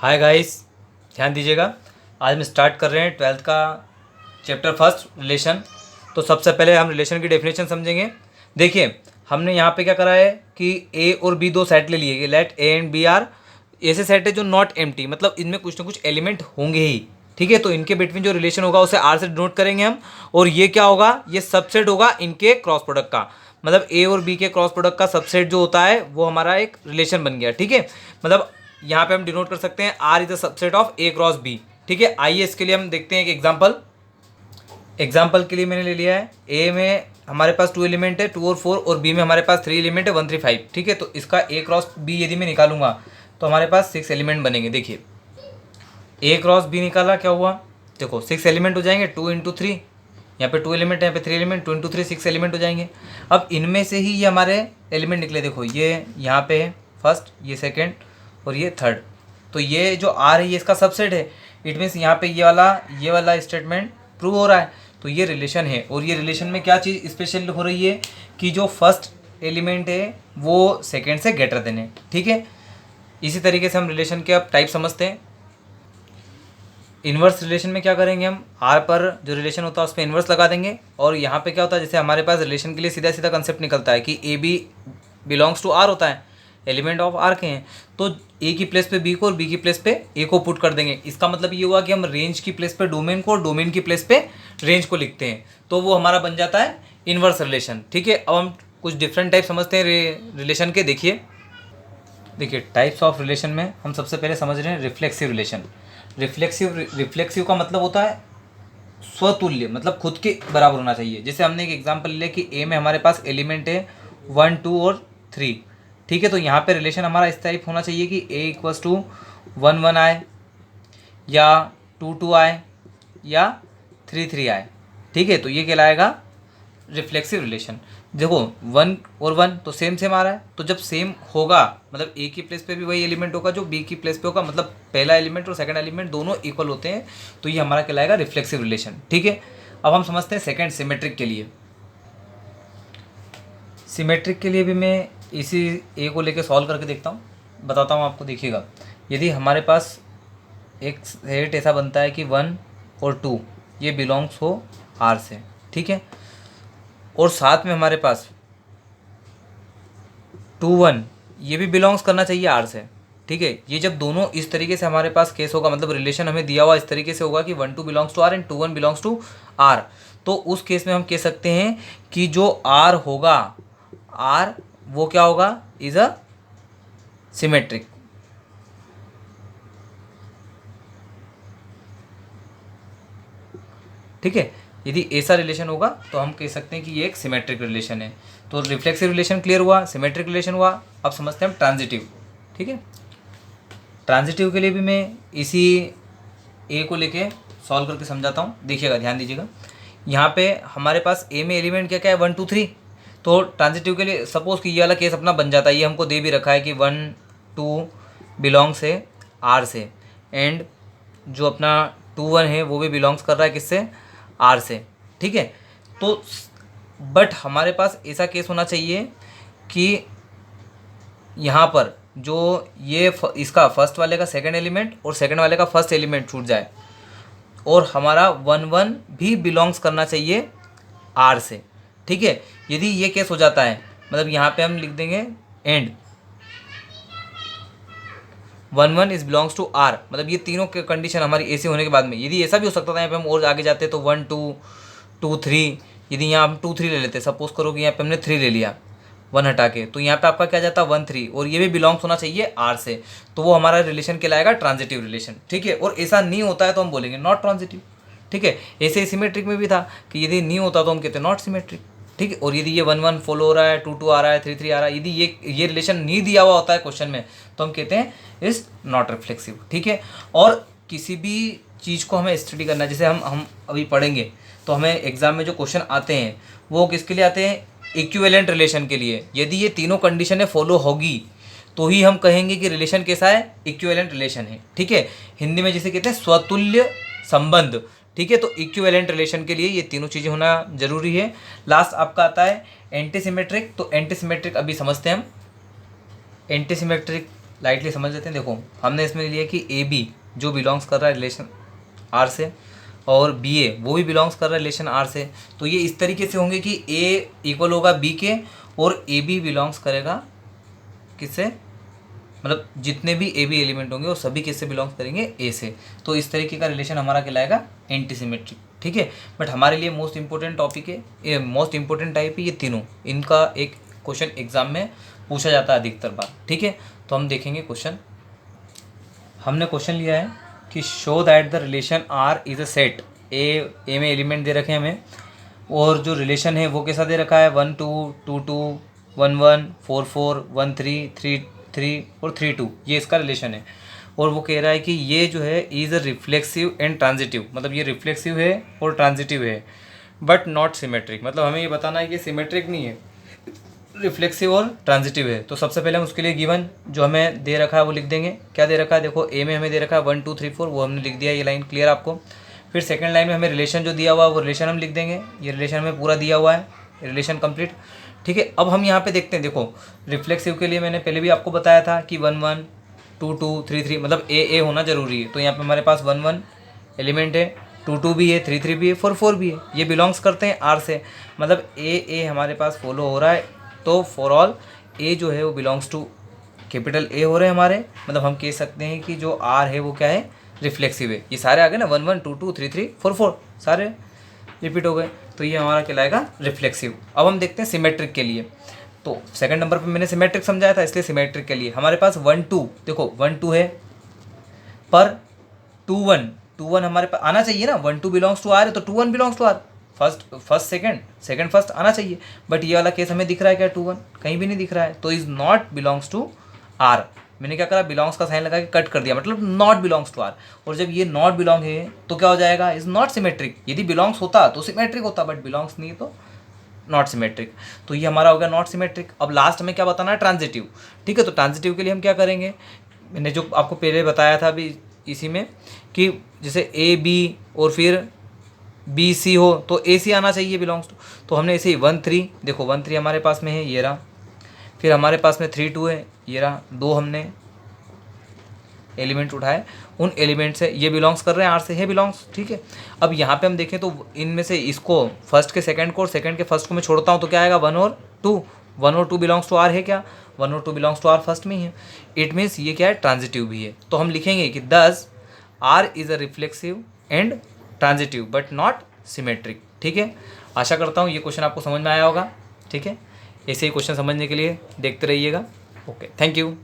Hi guys, ध्यान दीजिएगा। आज हम स्टार्ट कर रहे हैं 12th का चैप्टर फर्स्ट रिलेशन। तो सबसे पहले हम रिलेशन की डेफिनेशन समझेंगे। देखिए, हमने यहाँ पे क्या करा है कि ए और बी दो सेट ले लिए। Let A and B are ऐसे सेट है जो नॉट एम्प्टी, मतलब इनमें कुछ ना कुछ एलिमेंट होंगे ही। ठीक है, तो इनके बिटवीन जो रिलेशन होगा उसे आर से डिनोट करेंगे हम। और ये क्या होगा, ये सबसेट होगा इनके क्रॉस प्रोडक्ट का। मतलब ए और बी के क्रॉस प्रोडक्ट का सबसेट जो होता है वो हमारा एक रिलेशन बन गया। ठीक है, मतलब यहाँ पे हम डिनोट कर सकते हैं R is the subset of A cross B. ठीक है, आइए इसके लिए हम देखते हैं एक एग्जाम्पल के लिए मैंने ले लिया है। ए में हमारे पास 2 एलिमेंट है 2 और 4, और बी में हमारे पास 3 एलिमेंट है 1 3 5। ठीक है, तो इसका ए क्रॉस बी यदि मैं निकालूंगा तो हमारे पास 6 एलिमेंट बनेंगे। देखिए, ए क्रॉस बी निकाला, क्या हुआ, देखो 6 एलिमेंट हो जाएंगे। 2 इंटू 3, यहाँ पे 2 एलिमेंट है, यहाँ पे 3 एलिमेंट, 2 इंटू 3 6 एलिमेंट हो जाएंगे। अब इनमें से ही ये हमारे एलिमेंट निकले। देखो, ये यहाँ पे है फर्स्ट, ये सेकेंड और ये थर्ड। तो ये जो आर है ये इसका सबसेट है। इट मीन्स यहाँ पे ये वाला स्टेटमेंट प्रूव हो रहा है। तो ये रिलेशन है, और ये रिलेशन में क्या चीज़ स्पेशल हो रही है कि जो फर्स्ट एलिमेंट है वो सेकेंड से ग्रेटर देन है। ठीक है, इसी तरीके से हम रिलेशन के अब टाइप समझते हैं। इन्वर्स रिलेशन में क्या करेंगे, हम आर पर जो रिलेशन होता है उस पर इन्वर्स लगा देंगे। और यहाँ पे क्या होता है, जैसे हमारे पास रिलेशन के लिए सीधा सीधा कंसेप्ट निकलता है कि A B belongs to R होता है, एलिमेंट ऑफ आर के हैं। तो ए की प्लेस पे बी को और बी की प्लेस पे ए को पुट कर देंगे। इसका मतलब ये हुआ कि हम रेंज की प्लेस पे डोमेन को और डोमेन की प्लेस पे रेंज को लिखते हैं, तो वो हमारा बन जाता है इन्वर्स रिलेशन। ठीक है, अब हम कुछ डिफरेंट टाइप समझते हैं रिलेशन के। देखिए टाइप्स ऑफ रिलेशन में हम सबसे पहले समझ रहे हैं रिफ्लेक्सिव रिलेशन। रिफ्लेक्सिव का मतलब होता है स्वतुल्य, मतलब खुद के बराबर होना चाहिए। जैसे हमने एक एग्जांपल लिया कि ए में हमारे पास एलिमेंट है 1 2 और 3। ठीक है, तो यहाँ पे रिलेशन हमारा इस टाइप होना चाहिए कि ए इक्वल्स टू 1 1 आए, या 2 2 आए, या 3 3 आए। ठीक है, तो ये कहलाएगा रिफ्लेक्सिव रिलेशन। देखो 1 और 1 तो सेम सेम आ रहा है, तो जब सेम होगा मतलब ए की प्लेस पे भी वही एलिमेंट होगा जो बी की प्लेस पे होगा, मतलब पहला एलिमेंट और सेकंड एलिमेंट दोनों इक्वल होते हैं, तो ये हमारा कहलाएगा रिफ्लेक्सिव रिलेशन। ठीक है, अब हम समझते हैं सेकंड सिमेट्रिक के लिए। सिमेट्रिक के लिए भी मैं इसी ए को लेके सॉल्व करके देखता हूँ, बताता हूँ आपको। देखिएगा, यदि हमारे पास एक सेट ऐसा बनता है कि 1 और 2 ये बिलोंग्स हो आर से। ठीक है, और साथ में हमारे पास 2 1 ये भी बिलोंग्स करना चाहिए आर से। ठीक है, ये जब दोनों इस तरीके से हमारे पास केस होगा, मतलब रिलेशन हमें दिया हुआ इस तरीके से होगा कि 1 2 belongs to R and 2 1 belongs to R, तो उस केस में हम कह सकते हैं कि जो आर होगा, आर वो क्या होगा, इज अ सिमेट्रिक। ठीक है, यदि ऐसा रिलेशन होगा तो हम कह सकते हैं कि ये एक सिमेट्रिक रिलेशन है। तो रिफ्लेक्सिव रिलेशन क्लियर हुआ, सिमेट्रिक रिलेशन हुआ। अब समझते हैं हम ट्रांजिटिव। ठीक है, ट्रांजिटिव के लिए भी मैं इसी ए को लेके सॉल्व करके समझाता हूँ। देखिएगा, ध्यान दीजिएगा। यहाँ पे हमारे पास ए में एलिमेंट क्या क्या है 1 2 3। तो ट्रांजिटिव के लिए सपोज कि ये वाला केस अपना बन जाता है। ये हमको दे भी रखा है कि 1 2 बिलोंग्स है आर से, एंड जो अपना 2 1 है वो भी बिलोंग्स कर रहा है किससे, आर से। ठीक है, तो बट हमारे पास ऐसा केस होना चाहिए कि यहाँ पर जो ये इसका फर्स्ट वाले का सेकंड एलिमेंट और सेकंड वाले का फर्स्ट एलिमेंट छूट जाए, और हमारा 1 1 भी बिलोंग्स करना चाहिए आर से। ठीक है, यदि ये केस हो जाता है, मतलब यहाँ पे हम लिख देंगे and 1 1 is belongs to R, मतलब ये तीनों के कंडीशन हमारी ऐसी होने के बाद में, यदि ऐसा भी हो सकता था यहाँ पे हम और आगे जाते तो 1 2 2 3, यदि यहाँ हम 2 3 ले लेते, सपोज करो कि यहाँ पे हमने 3 ले लिया 1 हटा के, तो यहाँ पे आपका क्या जाता 1 3, और ये भी बिलोंग्स होना चाहिए आर से, तो वो हमारा रिलेशन कहलाएगा ट्रांजिटिव रिलेशन। ठीक है, और ऐसा नहीं होता है तो हम बोलेंगे नॉट ट्रांजिटिव। ठीक है, ऐसे ही सिमेट्रिक में भी था कि यदि नहीं होता तो हम कहते नॉट सिमेट्रिक। ठीक है, और यदि ये 1 1 फॉलो हो रहा है, 2 2 आ रहा है, 3 3 आ रहा है, यदि ये रिलेशन नहीं दिया हुआ होता है क्वेश्चन में, तो हम कहते हैं इज नॉट रिफ्लेक्सिव। ठीक है, और किसी भी चीज़ को हमें स्टडी करना है, जैसे हम अभी पढ़ेंगे तो हमें एग्जाम में जो क्वेश्चन आते हैं वो किसके लिए आते हैं, इक्विवेलेंट रिलेशन के लिए। यदि ये तीनों कंडीशनें फॉलो होगी तो ही हम कहेंगे कि रिलेशन कैसा है, इक्विवेलेंट रिलेशन है। ठीक है, हिंदी में जिसे कहते हैं स्वतुल्य संबंध। ठीक है, तो इक्विवेलेंट रिलेशन के लिए ये तीनों चीज़ें होना जरूरी है। लास्ट आपका आता है एंटी सिमेट्रिक। तो एंटी सिमेट्रिक अभी समझते हैं हम। एंटी सिमेट्रिक लाइटली समझ लेते हैं। देखो हमने इसमें लिया कि ए बी जो बिलोंग्स कर रहा है रिलेशन आर से, और बी ए वो भी बिलोंग्स कर रहा है रिलेशन आर से, तो ये इस तरीके से होंगे कि ए इक्वल होगा बी के और ए बी बिलोंग्स करेगा किससे, मतलब जितने भी ए बी एलिमेंट होंगे वो सभी किससे बिलोंग्स करेंगे, ए से। तो इस तरीके का रिलेशन हमारा कहलाएगा एंटी सिमेट्रिक, ठीक है। बट हमारे लिए मोस्ट इंपॉर्टेंट टॉपिक है, ये मोस्ट इंपॉर्टेंट टाइप है ये तीनों, इनका एक क्वेश्चन एग्जाम में पूछा जाता है अधिकतर बार, ठीक है। तो हम देखेंगे क्वेश्चन। हमने क्वेश्चन लिया है कि show that the relation R is a set, A में एलिमेंट दे रखे हैं हमें, और जो रिलेशन है वो कैसा दे रखा है 1 2 2 2 1 1 4 4 1 3 3 3 और 3 2, ये इसका रिलेशन है। और वो कह रहा है कि ये जो है is a reflexive and transitive, मतलब ये रिफ्लेक्सिव है और ट्रांजिटिव है, बट नॉट सिमेट्रिक, मतलब हमें ये बताना है कि सिमेट्रिक नहीं है, रिफ्लेक्सिव और ट्रांजिटिव है। तो सबसे पहले हम उसके लिए गिवन जो हमें दे रखा है वो लिख देंगे। क्या दे रखा है, देखो ए में हमें दे रखा है 1 2 3 4, वो हमने लिख दिया, ये लाइन क्लियर आपको। फिर सेकंड लाइन में हमें रिलेशन जो दिया हुआ है वो रिलेशन हम लिख देंगे, ये रिलेशन हमें पूरा दिया हुआ है, रिलेशन कंप्लीट, ठीक है। अब हम यहाँ पे देखते हैं, देखो रिफ्लेक्सिव के लिए मैंने पहले भी आपको बताया था कि 1 1 2 2 3 3, मतलब ए होना जरूरी है। तो यहाँ पे हमारे पास 1 1 एलिमेंट है, 2 2 भी है, 3 3 भी है, 4 4 भी है, ये बिलोंग्स करते हैं आर से, मतलब ए हमारे पास फॉलो हो रहा है। तो फॉर ऑल ए जो है वो बिलोंग्स टू कैपिटल ए हो रहे हैं हमारे, मतलब हम कह सकते हैं कि जो आर है वो क्या है, रिफ्लेक्सिव है। ये सारे आ गए ना, 1 1 2 2 3 3 4 4 सारे रिपीट हो गए, तो ये हमारा कहलाएगा रिफ्लेक्सिव। अब हम देखते हैं सिमेट्रिक के लिए। तो सेकंड नंबर पे मैंने सिमेट्रिक समझाया था, इसलिए सिमेट्रिक के लिए हमारे पास 1 2, देखो 1 2 है, पर 2 1 हमारे पास आना चाहिए ना, 1 2 बिलोंग्स टू आर है तो 2 1 belongs to R, first second first आना चाहिए। बट ये वाला केस हमें दिख रहा है क्या, 2 1 कहीं भी नहीं दिख रहा है, तो is not belongs to R. मैंने क्या करा, बिलोंग्स का साइन लगा के कट कर दिया, मतलब नॉट बिलोंग्स टू आर। और जब ये नॉट बिलोंग है तो क्या हो जाएगा, इज नॉट सिमेट्रिक। यदि बिलोंग्स होता तो सिमेट्रिक होता, बट बिलोंग्स नहीं तो नॉट सिमेट्रिक। तो ये हमारा हो गया नॉट सिमेट्रिक। अब लास्ट में क्या बताना है, ट्रांजिटिव, ठीक है। तो ट्रांजिटिव के लिए हम क्या करेंगे, मैंने जो आपको पहले बताया था अभी इसी में, कि जैसे ए बी और फिर बी सी हो तो ए सी आना चाहिए बिलोंग्स टू। तो हमने ऐसे ही 1 3, देखो 1 3 हमारे पास में है, ये रहा। फिर हमारे पास में 3 2 है, ये रहा। दो हमने एलिमेंट उठाए, उन एलिमेंट से ये बिलोंग्स कर रहे हैं आर से है बिलोंग्स, ठीक है। अब यहाँ पे हम देखें तो इनमें से इसको फर्स्ट के सेकंड को और सेकंड के फर्स्ट को मैं छोड़ता हूँ तो क्या आएगा, 1 और 2, 1 और 2 बिलोंग्स टू आर है क्या, 1 और 2 बिलोंग्स टू आर फर्स्ट में ही है। इट मीन्स ये क्या है, ट्रांजिटिव भी है। तो हम लिखेंगे कि thus R is a reflexive and transitive but not symmetric, ठीक है। आशा करता हूँ ये क्वेश्चन आपको समझ में आया होगा, ठीक है। ऐसे ही क्वेश्चन समझने के लिए देखते रहिएगा। Okay, thank you.